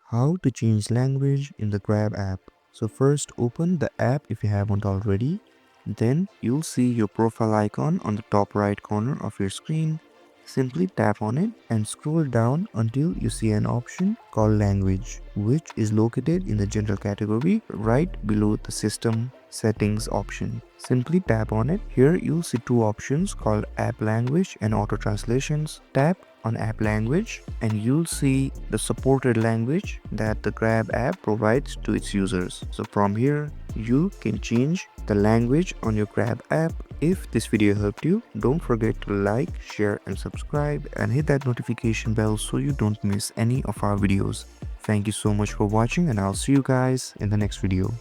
How to change language in the Grab app. So first open the app if you haven't already. Then you'll see your profile icon on the top right corner of your screen. Simply tap on it and scroll down until you see an option called language, which is located in the general category right below the system settings option. Simply tap on it. Here you'll see two options called app language and auto translations. Tap on app language and you'll see the supported language that the Grab app provides to its users. So from here you can change the language on your Grab app. If this video helped you, don't forget to like, share and subscribe and hit that notification bell so you don't miss any of our videos. Thank you so much for watching and I'll see you guys in the next video.